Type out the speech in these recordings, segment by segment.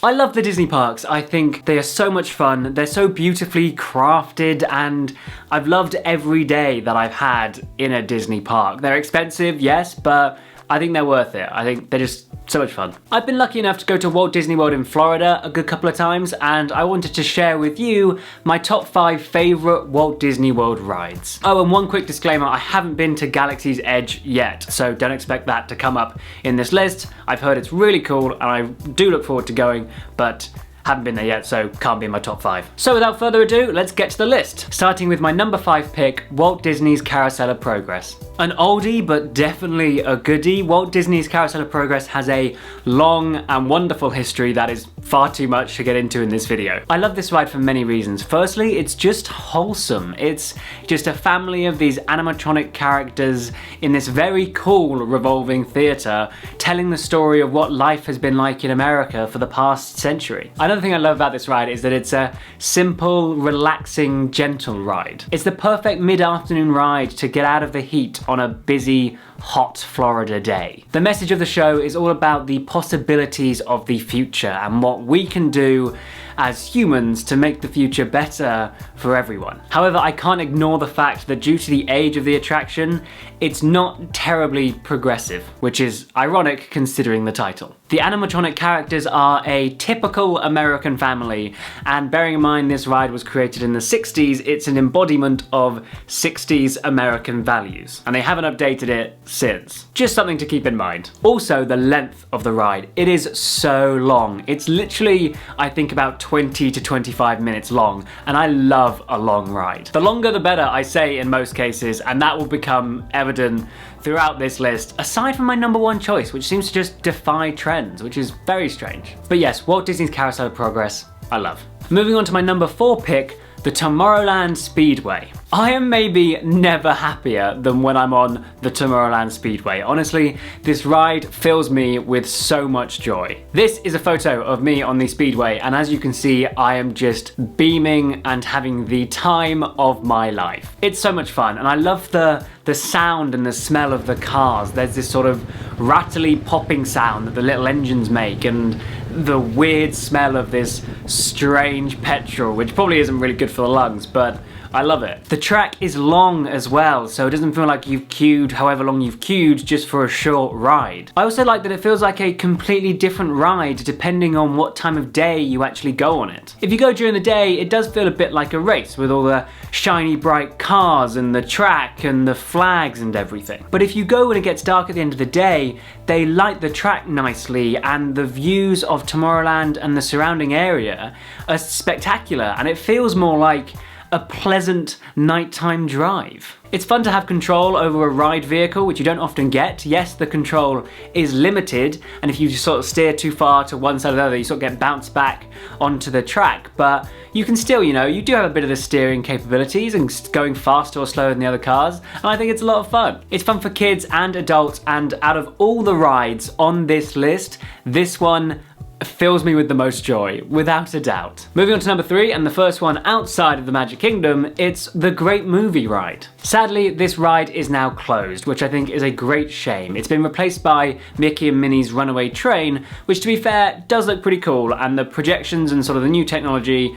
I love the Disney parks. I think they are so much fun. They're so beautifully crafted, and I've loved every day that I've had in a Disney park. They're expensive, yes, but I think they're worth it. I think they're just so much fun. I've been lucky enough to go to Walt Disney World in Florida a good couple of times, and I wanted to share with you my top 5 favorite Walt Disney World rides. Oh, and one quick disclaimer, I haven't been to Galaxy's Edge yet, so don't expect that to come up in this list. I've heard it's really cool, and I do look forward to going, but haven't been there yet, so can't be in my top 5. So without further ado, let's get to the list. Starting with my number 5 pick, Walt Disney's Carousel of Progress. An oldie, but definitely a goodie, Walt Disney's Carousel of Progress has a long and wonderful history that is far too much to get into in this video. I love this ride for many reasons. Firstly, it's just wholesome. It's just a family of these animatronic characters in this very cool revolving theater, telling the story of what life has been like in America for the past century. Another thing I love about this ride is that it's a simple, relaxing, gentle ride. It's the perfect mid-afternoon ride to get out of the heat on a busy, hot Florida day. The message of the show is all about the possibilities of the future and what we can do as humans to make the future better for everyone. However, I can't ignore the fact that due to the age of the attraction, it's not terribly progressive, which is ironic considering the title. The animatronic characters are a typical American family, and bearing in mind this ride was created in the 60s, it's an embodiment of 60s American values, and they haven't updated it since. Just something to keep in mind. Also, the length of the ride. It is so long. It's literally, I think, about 20 to 25 minutes long, and I love a long ride. The longer the better, I say in most cases, and that will become evident throughout this list, aside from my number 1 choice, which seems to just defy trends, which is very strange. But yes, Walt Disney's Carousel of Progress, I love. Moving on to my number 4 pick, the Tomorrowland Speedway. I am maybe never happier than when I'm on the Tomorrowland Speedway. Honestly, this ride fills me with so much joy. This is a photo of me on the Speedway, and as you can see, I am just beaming and having the time of my life. It's so much fun, and I love the sound and the smell of the cars. There's this sort of rattly popping sound that the little engines make, and the weird smell of this strange petrol, which probably isn't really good for the lungs, but I love it. The track is long as well, so it doesn't feel like you've queued however long you've queued just for a short ride. I also like that it feels like a completely different ride depending on what time of day you actually go on it. If you go during the day, it does feel a bit like a race with all the shiny bright cars and the track and the flags and everything. But if you go when it gets dark at the end of the day, they light the track nicely, and the views of Tomorrowland and the surrounding area are spectacular, and it feels more like a pleasant nighttime drive. It's fun to have control over a ride vehicle, which you don't often get. Yes, the control is limited, and if you just sort of steer too far to one side or the other, you sort of get bounced back onto the track, but you can still, you do have a bit of the steering capabilities and going faster or slower than the other cars, and I think it's a lot of fun. It's fun for kids and adults, and out of all the rides on this list, this one fills me with the most joy, without a doubt. Moving on to number 3, and the first one outside of the Magic Kingdom, it's the Great Movie Ride. Sadly, this ride is now closed, which I think is a great shame. It's been replaced by Mickey and Minnie's Runaway Train, which to be fair, does look pretty cool, and the projections and sort of the new technology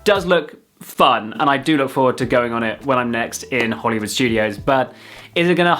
does look fun, and I do look forward to going on it when I'm next in Hollywood Studios, but is it gonna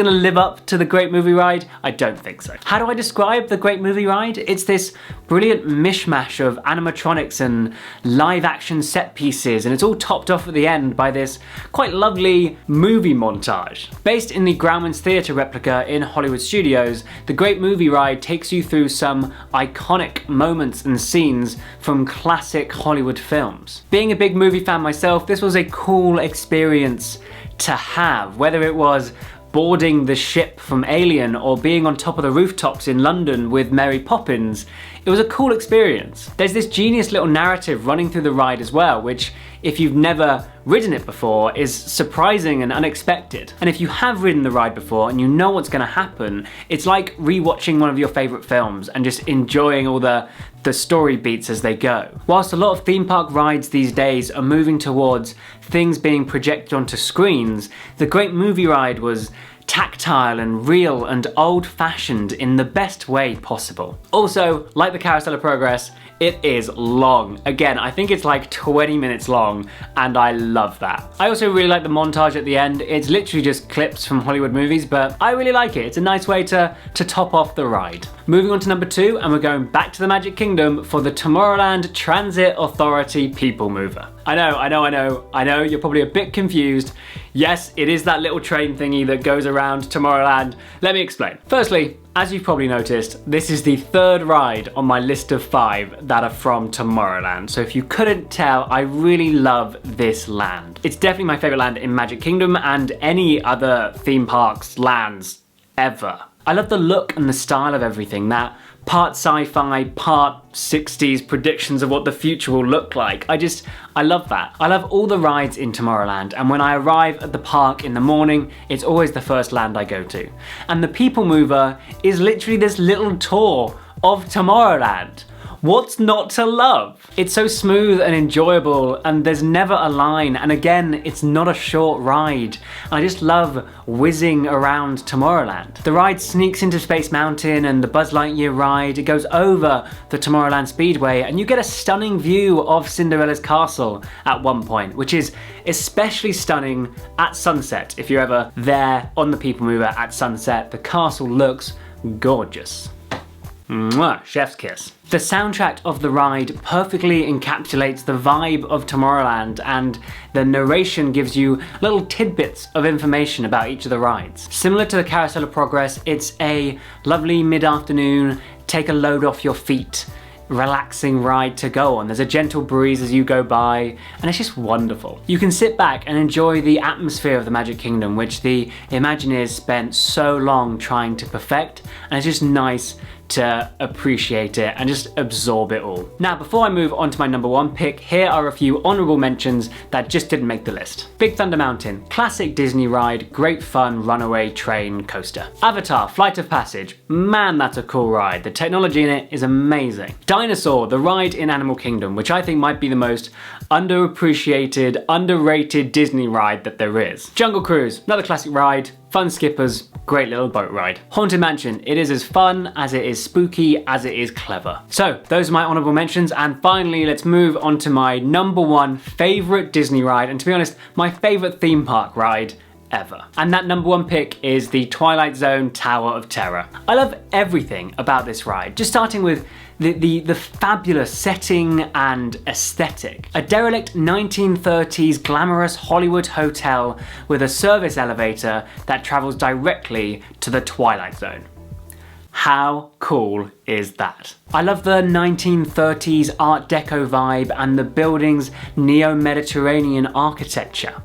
live up to the Great Movie Ride? I don't think so. How do I describe the Great Movie Ride? It's this brilliant mishmash of animatronics and live action set pieces, and it's all topped off at the end by this quite lovely movie montage. Based in the Grauman's Theatre replica in Hollywood Studios, the Great Movie Ride takes you through some iconic moments and scenes from classic Hollywood films. Being a big movie fan myself, this was a cool experience to have, whether it was boarding the ship from Alien or being on top of the rooftops in London with Mary Poppins. It was a cool experience. There's this genius little narrative running through the ride as well, which, if you've never ridden it before, is surprising and unexpected. And if you have ridden the ride before and you know what's going to happen, it's like rewatching one of your favourite films and just enjoying all the story beats as they go. Whilst a lot of theme park rides these days are moving towards things being projected onto screens, the Great Movie Ride was tactile and real and old-fashioned in the best way possible. Also, like the Carousel of Progress, it is long. Again, I think it's like 20 minutes long, and I love that. I also really like the montage at the end. It's literally just clips from Hollywood movies, but I really like it. It's a nice way to top off the ride. Moving on to number 2, and we're going back to the Magic Kingdom for the Tomorrowland Transit Authority People Mover. I know, you're probably a bit confused. Yes, it is that little train thingy that goes around Tomorrowland. Let me explain. Firstly, as you've probably noticed, this is the 3rd ride on my list of 5 that are from Tomorrowland. So if you couldn't tell, I really love this land. It's definitely my favorite land in Magic Kingdom and any other theme parks lands ever. I love the look and the style of everything, that part sci-fi, part 60s predictions of what the future will look like. I love that. I love all the rides in Tomorrowland, and when I arrive at the park in the morning, it's always the first land I go to. And the People Mover is literally this little tour of Tomorrowland. What's not to love? It's so smooth and enjoyable, and there's never a line, and again, it's not a short ride. I just love whizzing around Tomorrowland. The ride sneaks into Space Mountain and the Buzz Lightyear ride. It goes over the Tomorrowland Speedway, and you get a stunning view of Cinderella's castle at one point, which is especially stunning at sunset. If you're ever there on the People Mover at sunset, the castle looks gorgeous. Mwah, chef's kiss. The soundtrack of the ride perfectly encapsulates the vibe of Tomorrowland, and the narration gives you little tidbits of information about each of the rides. Similar to the Carousel of Progress, it's a lovely mid-afternoon, take a load off your feet, relaxing ride to go on. There's a gentle breeze as you go by, and it's just wonderful. You can sit back and enjoy the atmosphere of the Magic Kingdom, which the Imagineers spent so long trying to perfect, and it's just nice to appreciate it and just absorb it all. Now, before I move on to my number 1 pick, here are a few honorable mentions that just didn't make the list. Big Thunder Mountain, classic Disney ride, great fun runaway train coaster. Avatar, Flight of Passage, man, that's a cool ride. The technology in it is amazing. Dinosaur, the ride in Animal Kingdom, which I think might be the most underappreciated, underrated Disney ride that there is. Jungle Cruise, another classic ride, fun skippers, great little boat ride. Haunted Mansion, it is as fun as it is spooky as it is clever. So those are my honorable mentions, and finally let's move on to my number 1 favorite Disney ride, and to be honest, my favorite theme park ride ever. And that number 1 pick is the Twilight Zone Tower of Terror. I love everything about this ride, just starting with the fabulous setting and aesthetic. A derelict 1930s glamorous Hollywood hotel with a service elevator that travels directly to the Twilight Zone. How cool is that? I love the 1930s Art Deco vibe and the building's neo-Mediterranean architecture.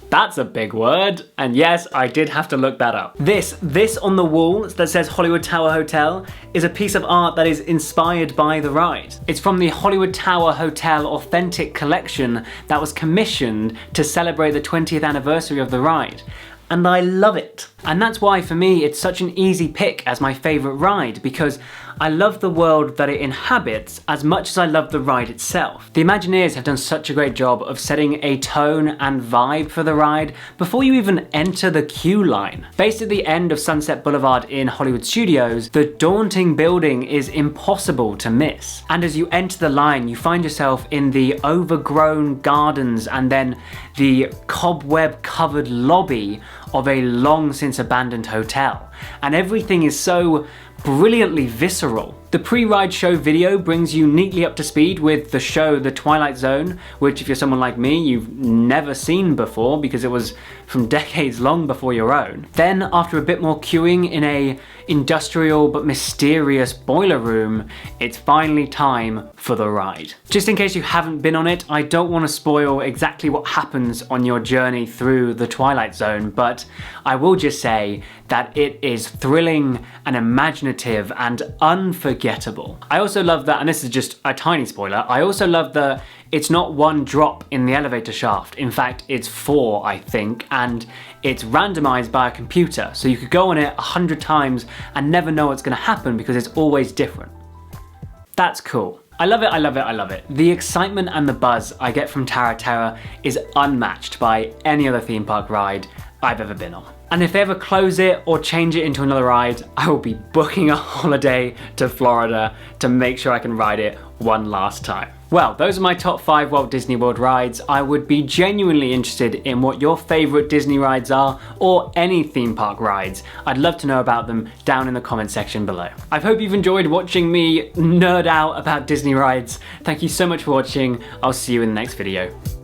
That's a big word, and yes, I did have to look that up. This on the wall that says Hollywood Tower Hotel is a piece of art that is inspired by the ride. It's from the Hollywood Tower Hotel Authentic Collection that was commissioned to celebrate the 20th anniversary of the ride. And I love it. And that's why for me it's such an easy pick as my favourite ride, because I love the world that it inhabits as much as I love the ride itself. The Imagineers have done such a great job of setting a tone and vibe for the ride before you even enter the queue line. Based at the end of Sunset Boulevard in Hollywood Studios, the daunting building is impossible to miss. And as you enter the line, you find yourself in the overgrown gardens and then the cobweb-covered lobby of a long since abandoned hotel. And everything is so brilliantly visceral. The pre-ride show video brings you neatly up to speed with the show The Twilight Zone, which if you're someone like me, you've never seen before because it was from decades long before your own. Then, after a bit more queuing in a industrial but mysterious boiler room, it's finally time for the ride. Just in case you haven't been on it, I don't want to spoil exactly what happens on your journey through the Twilight Zone, but I will just say that it is thrilling and imaginative and unforgettable. I also love that, and this is just a tiny spoiler, I also love that it's not one drop in the elevator shaft. In fact, it's 4, I think, and it's randomized by a computer. So you could go on it 100 times and never know what's gonna happen because it's always different. That's cool. I love it, I love it, I love it. The excitement and the buzz I get from Tower of Terror is unmatched by any other theme park ride, I've ever been on. And if they ever close it or change it into another ride, I will be booking a holiday to Florida to make sure I can ride it one last time. Well, those are my top 5 Walt Disney World rides. I would be genuinely interested in what your favorite Disney rides are, or any theme park rides. I'd love to know about them down in the comment section below. I hope you've enjoyed watching me nerd out about Disney rides. Thank you so much for watching. I'll see you in the next video.